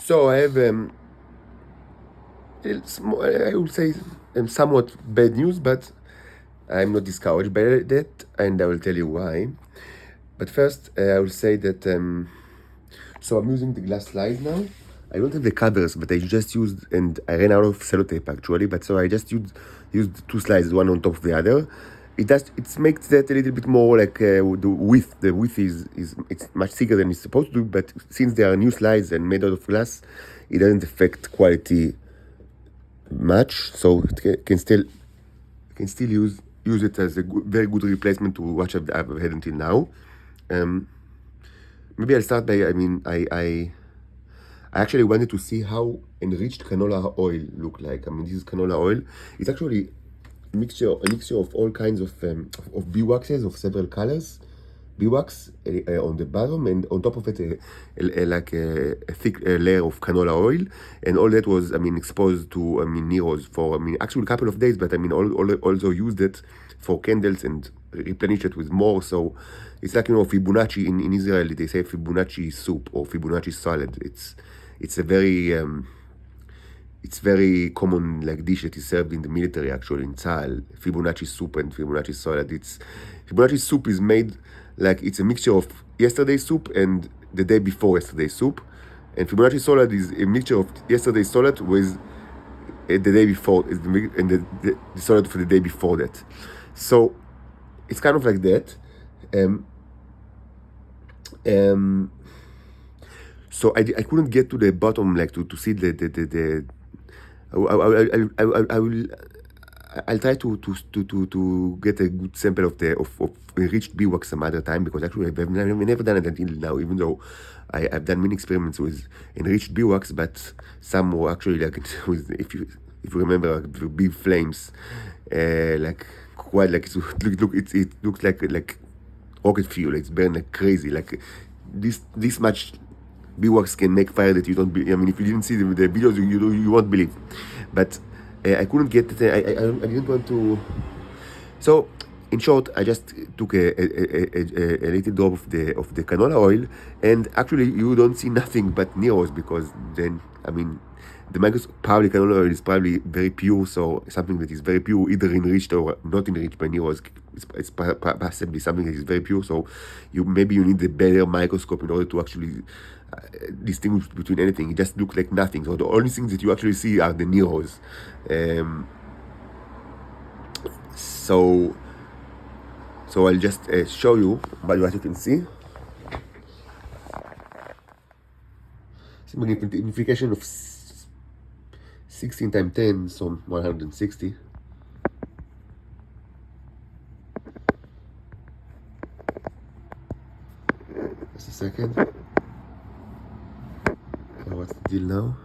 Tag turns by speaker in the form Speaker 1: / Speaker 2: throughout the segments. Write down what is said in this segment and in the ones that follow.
Speaker 1: So I have I would say somewhat bad news, but I'm not discouraged by that, and I will tell you why. But first, I will say that so I'm using the glass slide now. I don't have the covers, but I just used, and I ran out of sellotape actually. But so I just used two slides, one on top of the other. It makes that a little bit more like the width. The width is it's much thicker than it's supposed to. But since there are new slides and made out of glass, it doesn't affect quality much. So it can still use it as a very good replacement to what I've had until now. Maybe I'll start by, I actually wanted to see how enriched canola oil look like. I mean, this is canola oil. It's actually a mixture of all kinds of bee waxes of several colors. Bee wax on the bottom, and on top of it, a thick layer of canola oil, and all that was, exposed to, Niros for, actually a couple of days, but also used it for candles and replenish it with more. So it's like, Fibonacci in Israel, they say Fibonacci soup or Fibonacci salad. It's a very it's very common like dish that is served in the military, actually, in Tzahal. Fibonacci soup and Fibonacci salad. Fibonacci soup is made like it's a mixture of yesterday's soup and the day before yesterday's soup, and Fibonacci salad is a mixture of yesterday's salad with the day before, and the salad for the day before that. So it's kind of like that. So I couldn't get to the bottom, like to see the I'll try to get a good sample of enriched bee wax some other time, because actually I've never done it until now, even though I've done many experiments with enriched bee wax, but some were actually like with, if you remember, big flames, like quite like it looks like rocket fuel. It's burned like crazy, like this much bee wax can make fire that you don't believe. I mean, if you didn't see the videos, you won't believe. But I couldn't get it. I didn't want to. So, in short, I just took a little drop of the canola oil, and actually you don't see nothing but Niros, because then, the probably canola oil is probably very pure. So something that is very pure, either enriched or not enriched by Niros, it's possibly something that is very pure. So you need a better microscope in order to actually distinguish between anything. It just looks like nothing. So the only things that you actually see are the Niros. So I'll just show you what you can see. It's a magnification of 16 times 10, so 160. Just a second. What's the deal now?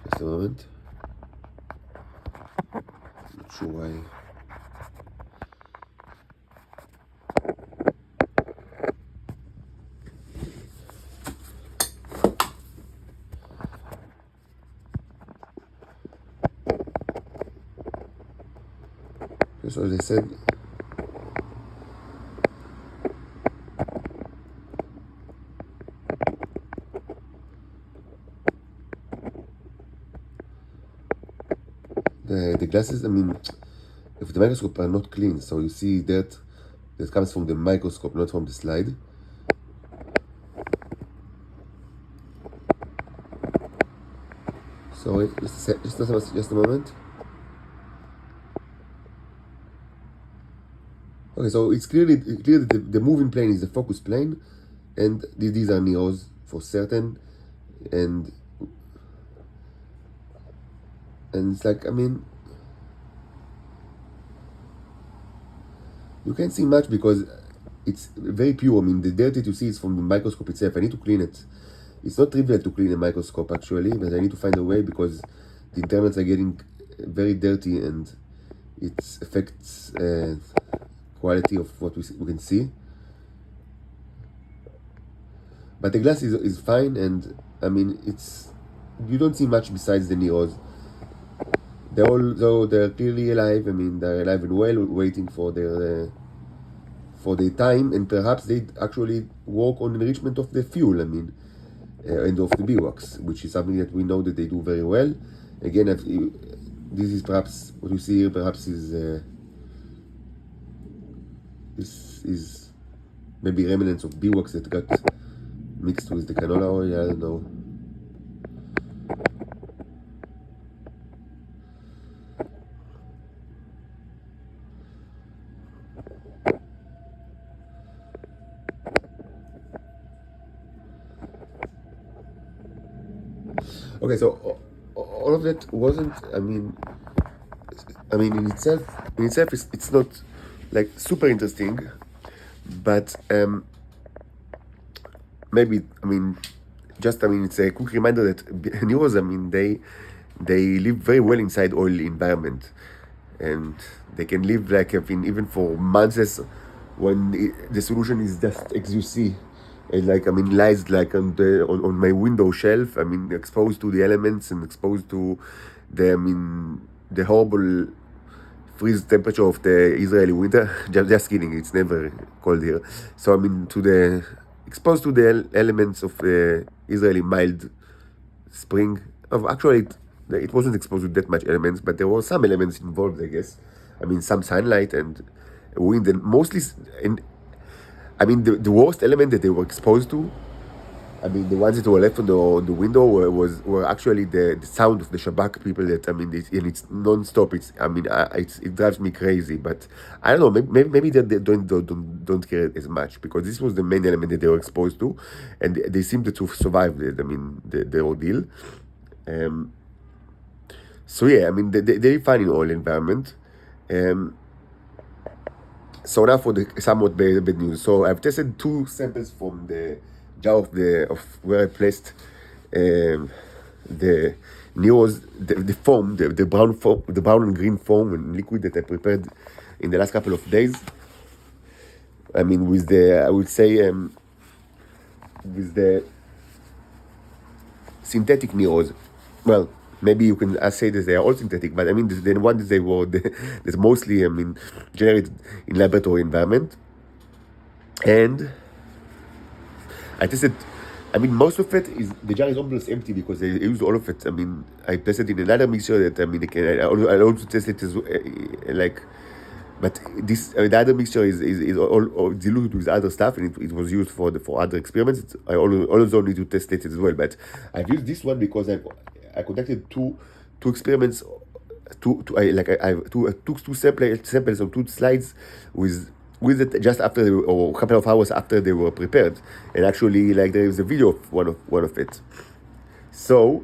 Speaker 1: Just a moment. Not sure why. So as I said, the glasses, if the microscope are not clean, so you see that comes from the microscope, not from the slide. So just a moment. Okay, so it's clear that the moving plane is the focus plane, and these are Niros for certain, and it's like, you can't see much because it's very pure. The dirt that you see is from the microscope itself. I need to clean it. It's not trivial to clean a microscope actually, but I need to find a way, because the internals are getting very dirty and it affects quality of what we can see. But the glass is fine, and you don't see much besides the Niros. They're clearly alive. They're alive and well, waiting for their for the time, and perhaps they actually work on enrichment of the fuel, and of the biwax, which is something that we know that they do very well. Again, this is perhaps what you see here. Perhaps is maybe remnants of biwax that got mixed with the canola oil. I don't know. Okay, so all of that wasn't. In itself, it's not like super interesting, but maybe it's a quick reminder that Niros, they live very well inside oil environment, and they can live even for months when the solution is just as you see. And lies on my window shelf. Exposed to the elements and exposed to the horrible freeze temperature of the Israeli winter. Just kidding, it's never cold here. So exposed to the elements of the Israeli mild spring. Actually, it wasn't exposed to that much elements, but there were some elements involved, I guess. Some sunlight and wind, and mostly the worst element that they were exposed to, the ones that were left on the window were actually the sound of the Shabak people. That and it's non-stop. It drives me crazy. But I don't know. Maybe they don't care as much, because this was the main element that they were exposed to, and they seemed to survive the ordeal. So yeah, they're fine in oil environment. So now for the somewhat bad news. So I've tested 2 samples from the jar of where I placed the Niros, the foam, the brown foam, the brown and green foam and liquid that I prepared in the last couple of days. With the synthetic Niros. Well, maybe you can say that they are all synthetic, but the ones they were that's mostly generated in laboratory environment. And I tested. Most of it is the jar is almost empty because I used all of it. I tested in another mixture that I also tested as but this the other mixture is all diluted with other stuff, and it was used for other experiments. I also need to test it as well, but I've used this one because I conducted two experiments. I took 2 samples of 2 slides with it just after or a couple of hours after they were prepared, and actually there is a video of one of it. So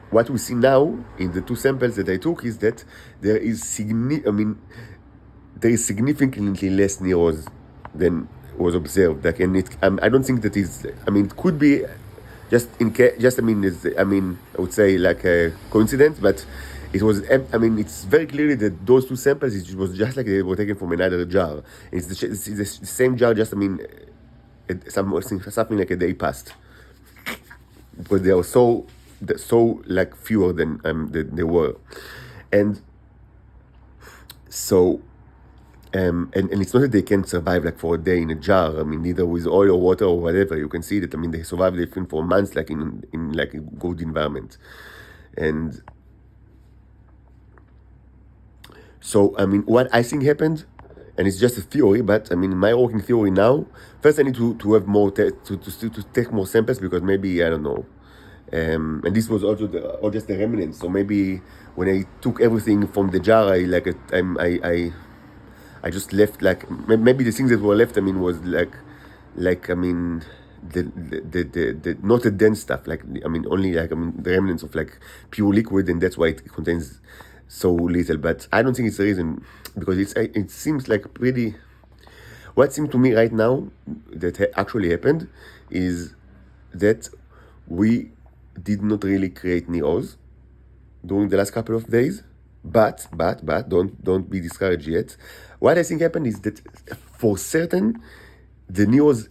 Speaker 1: what we see now in the 2 samples that I took is that there is significantly less Niros than was observed. I don't think that is. It could be just I would say a coincidence, but it was. It's very clearly that those 2 samples, it was just like they were taken from another jar. It's the same jar, just something like a day passed, because they are so fewer than they were, and so. And it's not that they can't survive for a day in a jar. Either with oil or water or whatever. You can see that. They survive even for months, in a good environment. And so what I think happened, and it's just a theory, but my working theory now. First, I need to have more to take more samples, because maybe I don't know. And this was also just the remnants. So maybe when I took everything from the jar, I just left maybe the things that were left. Was the not the dense stuff. Only the remnants of pure liquid, and that's why it contains so little. But I don't think it's the reason, because it seems pretty. What seems to me right now that actually happened is that we did not really create Niros during the last couple of days. But don't be discouraged yet. What I think happened is that for certain, the Niros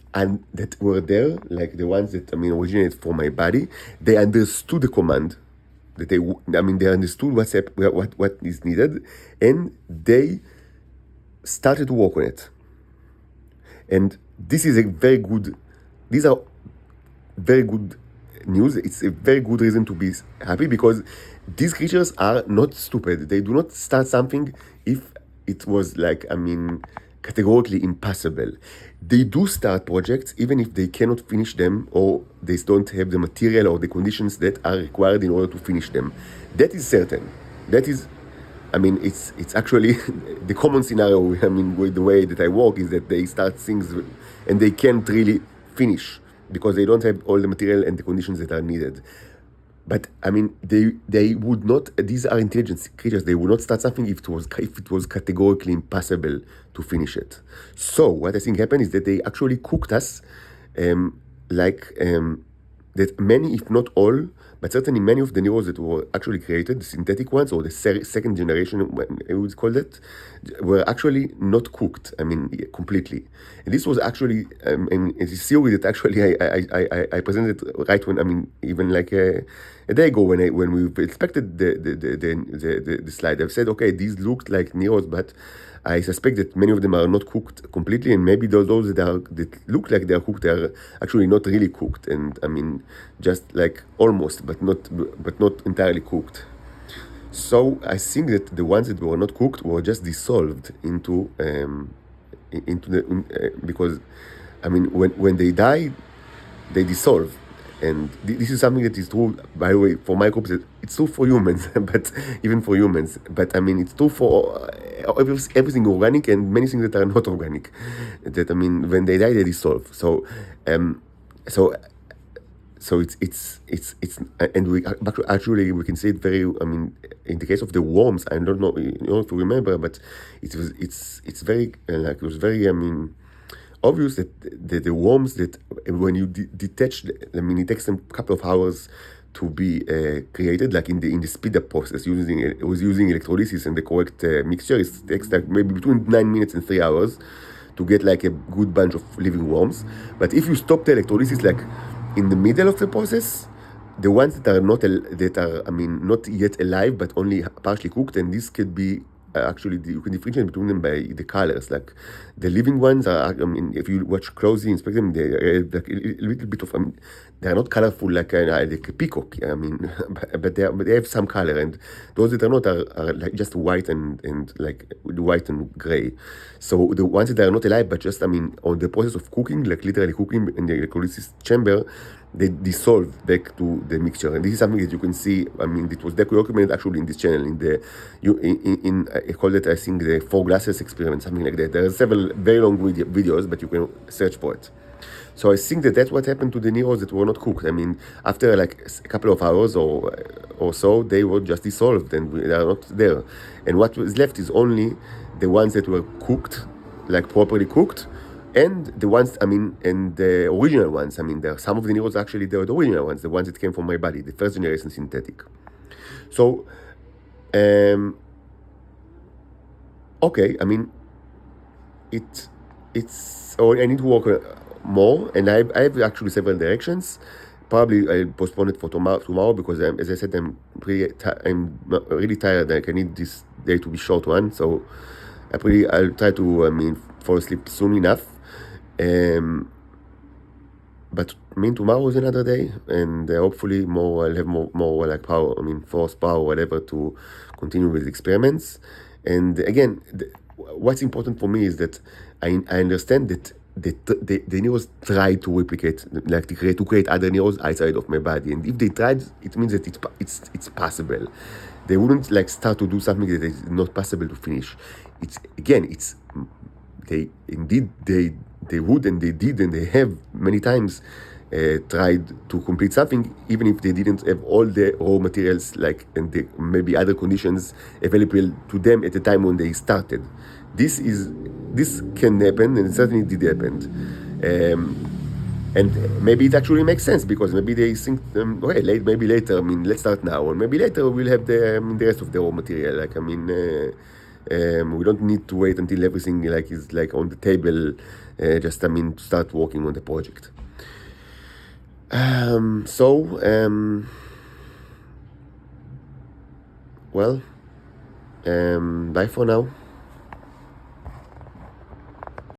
Speaker 1: that were there, the ones that originated from my body, they understood the command. That they understood what is needed, and they started to work on it. And this is a very good, these are very good news. It's a very good reason to be happy, because these creatures are not stupid. They do not start something if it was like, categorically impossible. They do start projects even if they cannot finish them, or they don't have the material or the conditions that are required in order to finish them. That is certain. That is, it's actually the common scenario. With the way that I work, is that they start things and they can't really finish because they don't have all the material and the conditions that are needed. But they would not. These are intelligent creatures. They would not start something if it was categorically impossible to finish it. So what I think happened is that they actually cooked us, that many, if not all, but certainly many of the Niros that were actually created, the synthetic ones, or the second generation, I would call it, were actually not cooked. Completely. And this was actually, it's a theory that actually I presented right when, even like a day ago when we inspected the slide. I've said, okay, these looked like Niros, but I suspect that many of them are not cooked completely, and maybe those that look like they are cooked, they are actually not really cooked, and just like almost, but not entirely cooked. So I think that the ones that were not cooked were just dissolved into because when they die, they dissolve. And this is something that is true, by the way, for microbes. It's true for humans, but even for humans. But it's true for everything organic and many things that are not organic. That when they die, they dissolve. So it's and we actually we can say it very. In the case of the worms, I don't know, if you remember, but it's very it was very obvious that the worms, that when you detach, it takes them a couple of hours to be created, like in the speed up process, using electrolysis and the correct mixture. It takes like maybe between 9 minutes and 3 hours to get like a good bunch of living worms. But if you stop the electrolysis like in the middle of the process, the ones that are not not yet alive but only partially cooked, and this could be actually you can differentiate between them by the colors. Like the living ones are, if you watch closely, inspect them, they are like a little bit of, they are not colorful like a peacock. But they have some color, and those that are not are like just white and like white and gray. So the ones that are not alive but just on the process of cooking, like literally cooking in the electrolysis chamber, they dissolve back to the mixture. And this is something that you can see. It was documented actually in this channel, I call it, I think, the 4 glasses experiment, something like that. There are several very long videos, but you can search for it. So I think that's what happened to the Niros that were not cooked. After like a couple of hours or so, they were just dissolved and they are not there. And what was left is only the ones that were cooked, like properly cooked, and the ones, and the original ones. There are some of the Niros actually, they were the original ones, the ones that came from my body, the first generation synthetic. So, okay, it's. Oh, I need to work more, and I have actually several directions. Probably I'll postpone it for tomorrow because, as I said, I'm really tired. Like, I need this day to be short one, so I'll try to fall asleep soon enough. But tomorrow is another day, and hopefully I'll have more like power, force, power, whatever, to continue with experiments. And again, what's important for me is that I understand that the Niros try to replicate, like to create other Niros outside of my body, and if they tried, it means that it's possible. They wouldn't like start to do something that is not possible to finish. They would, and they did, and they have many times tried to complete something, even if they didn't have all the raw materials, like, and maybe other conditions available to them at the time when they started. This can happen, and it certainly did happen. And maybe it actually makes sense, because maybe they think, okay, maybe later, let's start now, and maybe later we'll have the rest of the raw material. Like, we don't need to wait until everything is on the table, just to start working on the project. Well, bye for now.